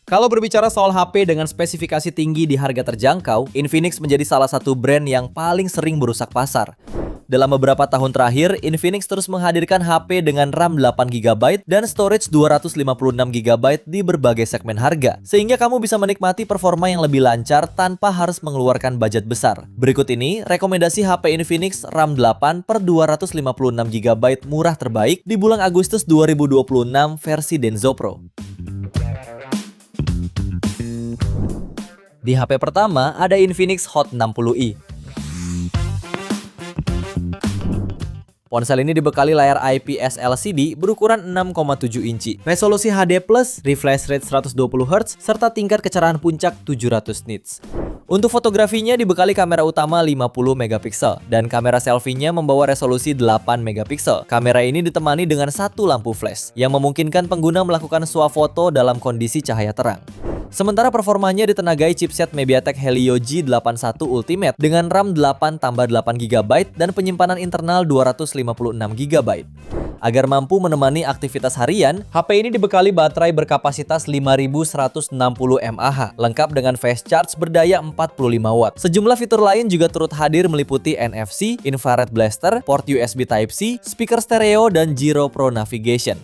Kalau berbicara soal HP dengan spesifikasi tinggi di harga terjangkau, Infinix menjadi salah satu brand yang paling sering merusak pasar. Dalam beberapa tahun terakhir, Infinix terus menghadirkan HP dengan RAM 8GB dan storage 256GB di berbagai segmen harga, sehingga kamu bisa menikmati performa yang lebih lancar tanpa harus mengeluarkan budget besar. Berikut ini rekomendasi HP Infinix RAM 8 per 256GB murah terbaik di bulan Agustus 2026 versi Denso Pro. Di HP pertama ada Infinix Hot 60i. Ponsel ini dibekali layar IPS LCD berukuran 6,7 inci, resolusi HD+, refresh rate 120Hz, serta tingkat kecerahan puncak 700 nits. Untuk fotografinya dibekali kamera utama 50MP dan kamera selfie-nya membawa resolusi 8MP. Kamera ini ditemani dengan satu lampu flash yang memungkinkan pengguna melakukan swafoto dalam kondisi cahaya terang. Sementara performanya ditenagai chipset MediaTek Helio G81 Ultimate dengan RAM 8 tambah 8GB dan penyimpanan internal 256GB. Agar mampu menemani aktivitas harian, HP ini dibekali baterai berkapasitas 5160 mAh, lengkap dengan fast charge berdaya 45W. Sejumlah fitur lain juga turut hadir meliputi NFC, infrared blaster, port USB Type-C, speaker stereo, dan Giro Pro Navigation.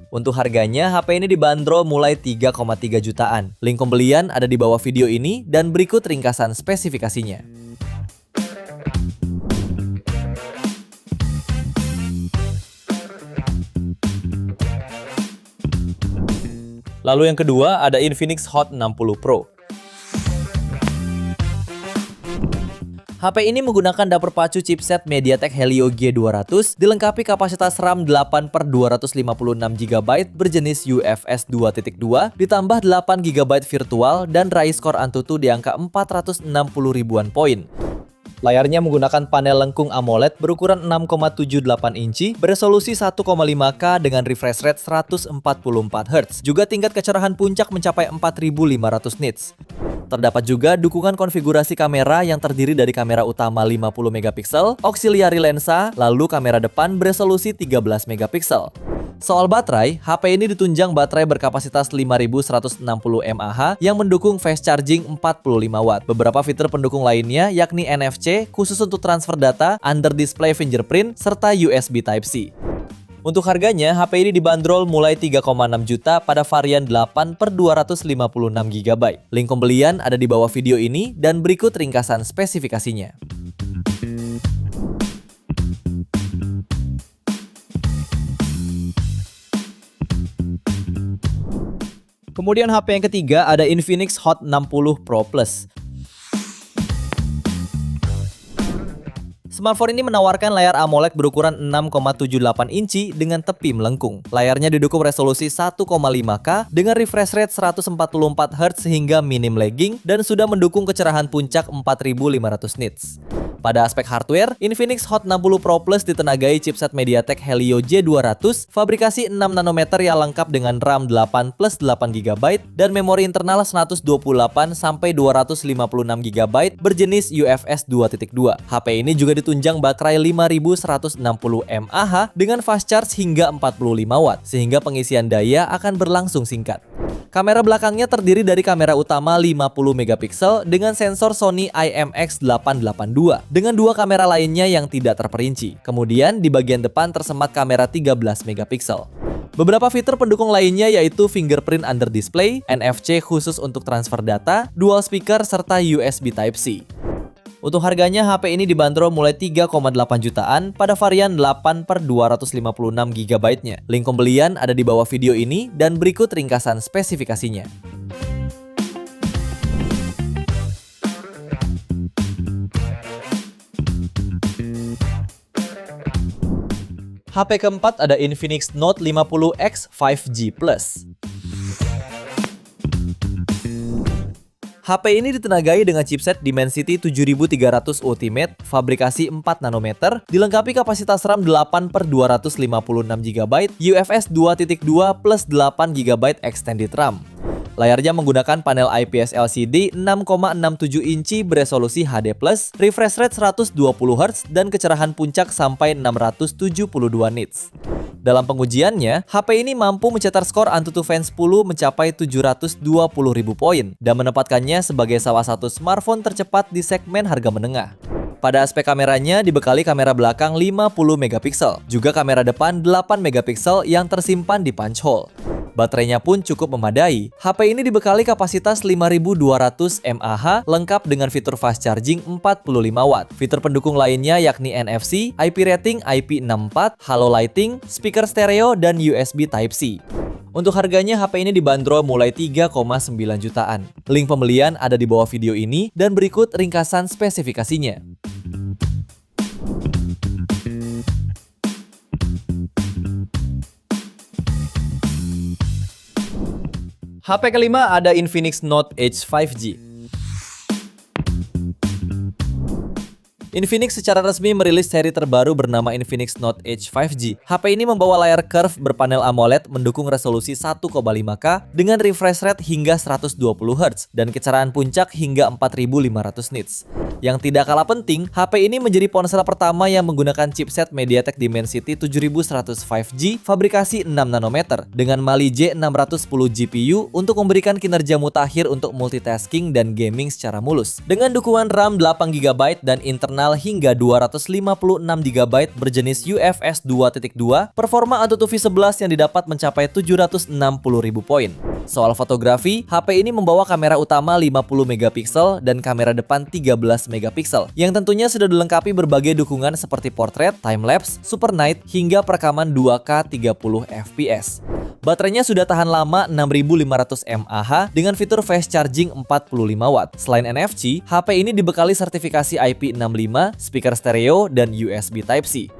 Untuk harganya, HP ini dibanderol mulai 3,3 jutaan. Link pembelian ada di bawah video ini dan berikut ringkasan spesifikasinya. Lalu yang kedua ada Infinix Hot 60 Pro. HP ini menggunakan dapur pacu chipset MediaTek Helio G200 dilengkapi kapasitas RAM 8 per 256GB berjenis UFS 2.2 ditambah 8GB virtual dan raise score Antutu di angka 460 ribuan poin. Layarnya menggunakan panel lengkung AMOLED berukuran 6,78 inci beresolusi 1,5K dengan refresh rate 144Hz. Juga tingkat kecerahan puncak mencapai 4500 nits. Terdapat juga dukungan konfigurasi kamera yang terdiri dari kamera utama 50MP, auxiliary lensa, lalu kamera depan beresolusi 13MP. Soal baterai, HP ini ditunjang baterai berkapasitas 5160 mAh yang mendukung fast charging 45W. Beberapa fitur pendukung lainnya yakni NFC khusus untuk transfer data, under display fingerprint, serta USB Type-C. Untuk harganya, HP ini dibanderol mulai 3,6 juta pada varian 8 per 256GB. Link pembelian ada di bawah video ini dan berikut ringkasan spesifikasinya. Kemudian HP yang ketiga ada Infinix Hot 60 Pro Plus. Smartphone ini menawarkan layar AMOLED berukuran 6,78 inci dengan tepi melengkung. Layarnya didukung resolusi 1,5K dengan refresh rate 144Hz sehingga minim lagging dan sudah mendukung kecerahan puncak 4500 nits. Pada aspek hardware, Infinix Hot 60 Pro Plus ditenagai chipset MediaTek Helio G200 fabrikasi 6nm yang lengkap dengan RAM 8 plus 8GB dan memori internal 128-256GB berjenis UFS 2.2. HP ini juga ditunjang baterai 5160 mAh dengan fast charge hingga 45W sehingga pengisian daya akan berlangsung singkat. Kamera belakangnya terdiri dari kamera utama 50MP dengan sensor Sony IMX882 dengan dua kamera lainnya yang tidak terperinci. Kemudian di bagian depan tersemat kamera 13MP. Beberapa fitur pendukung lainnya yaitu fingerprint under display, NFC khusus untuk transfer data, dual speaker, serta USB Type-C. Untuk harganya, HP ini dibanderol mulai 3,8 jutaan pada varian 8 per 256GB-nya. Link pembelian ada di bawah video ini dan berikut ringkasan spesifikasinya. HP keempat ada Infinix Note 50X 5G Plus. HP ini ditenagai dengan chipset Dimensity 7300 Ultimate, fabrikasi 4nm, dilengkapi kapasitas RAM 8 per 256GB, UFS 2.2 plus 8GB extended RAM. Layarnya menggunakan panel IPS LCD 6,67 inci beresolusi HD+, refresh rate 120 Hz, dan kecerahan puncak sampai 672 nits. Dalam pengujiannya, HP ini mampu mencetak skor AnTuTu Fans 10 mencapai 720.000 poin dan menempatkannya sebagai salah satu smartphone tercepat di segmen harga menengah. Pada aspek kameranya dibekali kamera belakang 50 megapiksel, juga kamera depan 8 megapiksel yang tersimpan di punch hole. Baterainya pun cukup memadai. HP ini dibekali kapasitas 5200 mAh lengkap dengan fitur fast charging 45 watt. Fitur pendukung lainnya yakni NFC, IP rating IP64, halo lighting, speaker stereo, dan USB Type-C. Untuk harganya, HP ini dibanderol mulai 3,9 jutaan. Link pembelian ada di bawah video ini dan berikut ringkasan spesifikasinya. HP kelima ada Infinix Note Edge 5G. Infinix secara resmi merilis seri terbaru bernama Infinix Note Edge 5G. HP ini membawa layar curve berpanel AMOLED mendukung resolusi 1,5K dengan refresh rate hingga 120 Hz dan kecerahan puncak hingga 4500 nits. Yang tidak kalah penting, HP ini menjadi ponsel pertama yang menggunakan chipset MediaTek Dimensity 7100 5G fabrikasi 6 nanometer dengan Mali J610 GPU untuk memberikan kinerja mutakhir untuk multitasking dan gaming secara mulus. Dengan dukungan RAM 8GB dan internal hingga 256GB berjenis UFS 2.2, performa AnTuTu V11 yang didapat mencapai 760.000 poin. Soal fotografi, HP ini membawa kamera utama 50 megapiksel dan kamera depan 13 megapiksel, yang tentunya sudah dilengkapi berbagai dukungan seperti portrait, time-lapse, super night, hingga perekaman 2K 30 fps. Baterainya sudah tahan lama 6500 mAh dengan fitur fast charging 45 watt. Selain NFC, HP ini dibekali sertifikasi IP65, speaker stereo, dan USB Type-C.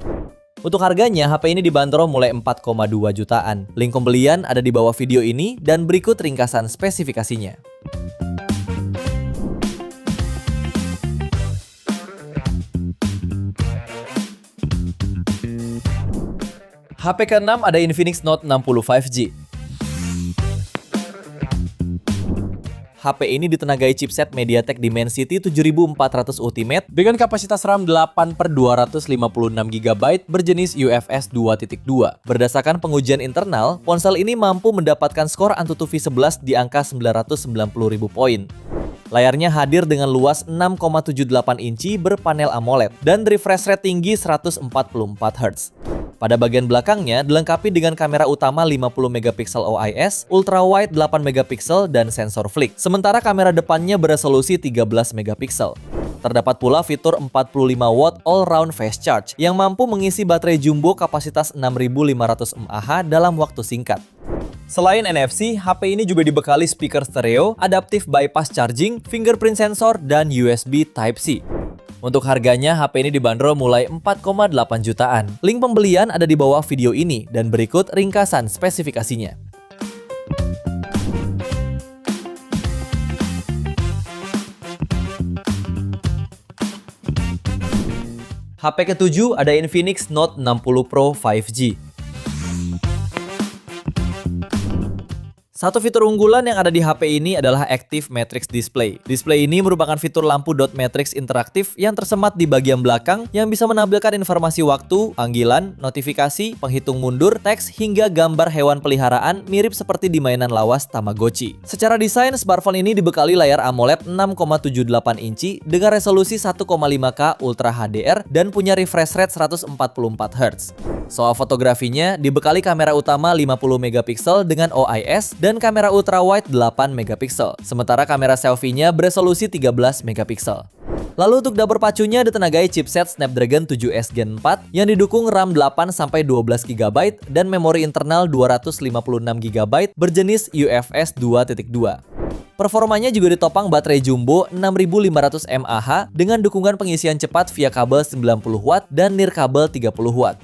Untuk harganya, HP ini dibanderol mulai 4,2 jutaan. Link pembelian ada di bawah video ini dan berikut ringkasan spesifikasinya. HP ke-6 ada Infinix Note 60 5G. HP ini ditenagai chipset MediaTek Dimensity 7400 Ultimate dengan kapasitas RAM 8/256GB berjenis UFS 2.2. Berdasarkan pengujian internal, ponsel ini mampu mendapatkan skor AnTuTu V11 di angka 990.000 poin. Layarnya hadir dengan luas 6,78 inci berpanel AMOLED dan refresh rate tinggi 144 Hz. Pada bagian belakangnya dilengkapi dengan kamera utama 50 megapiksel OIS, ultrawide 8 megapiksel, dan sensor flick. Sementara kamera depannya beresolusi 13 megapiksel. Terdapat pula fitur 45 watt all-round fast charge yang mampu mengisi baterai jumbo kapasitas 6500 mAh dalam waktu singkat. Selain NFC, HP ini juga dibekali speaker stereo, adaptive bypass charging, fingerprint sensor, dan USB Type-C. Untuk harganya, HP ini dibanderol mulai 4,8 jutaan. Link pembelian ada di bawah video ini dan berikut ringkasan spesifikasinya. HP ke-7 ada Infinix Note 60 Pro 5G. Satu fitur unggulan yang ada di HP ini adalah Active Matrix Display. Display ini merupakan fitur lampu dot matrix interaktif yang tersemat di bagian belakang yang bisa menampilkan informasi waktu, panggilan, notifikasi, penghitung mundur, teks, hingga gambar hewan peliharaan mirip seperti di mainan lawas Tamagotchi. Secara desain, smartphone ini dibekali layar AMOLED 6,78 inci dengan resolusi 1,5K Ultra HDR dan punya refresh rate 144 Hz. Soal fotografinya, dibekali kamera utama 50 megapiksel dengan OIS dan kamera ultrawide 8 megapiksel. Sementara kamera selfie-nya beresolusi 13 megapiksel. Lalu untuk dapur pacunya ditenagai chipset Snapdragon 7S Gen 4 yang didukung RAM 8-12GB dan memori internal 256GB berjenis UFS 2.2. Performanya juga ditopang baterai jumbo 6500 mAh dengan dukungan pengisian cepat via kabel 90W dan nirkabel 30W.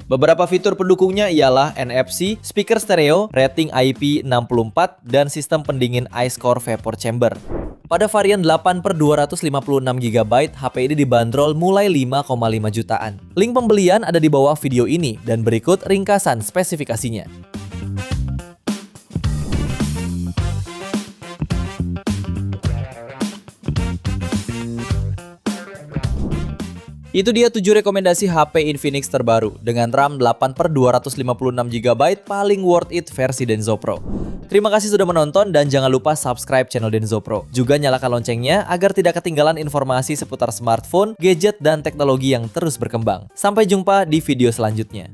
Beberapa fitur pendukungnya ialah NFC, speaker stereo, rating IP64, dan sistem pendingin Ice Core Vapor Chamber. Pada varian 8/256GB, HP ini dibanderol mulai 5,5 jutaan. Link pembelian ada di bawah video ini dan berikut ringkasan spesifikasinya. Itu dia 7 rekomendasi HP Infinix terbaru dengan RAM 8/256 GB paling worth it versi Denso Pro. Terima kasih sudah menonton dan jangan lupa subscribe channel Denso Pro. Juga nyalakan loncengnya agar tidak ketinggalan informasi seputar smartphone, gadget, dan teknologi yang terus berkembang. Sampai jumpa di video selanjutnya.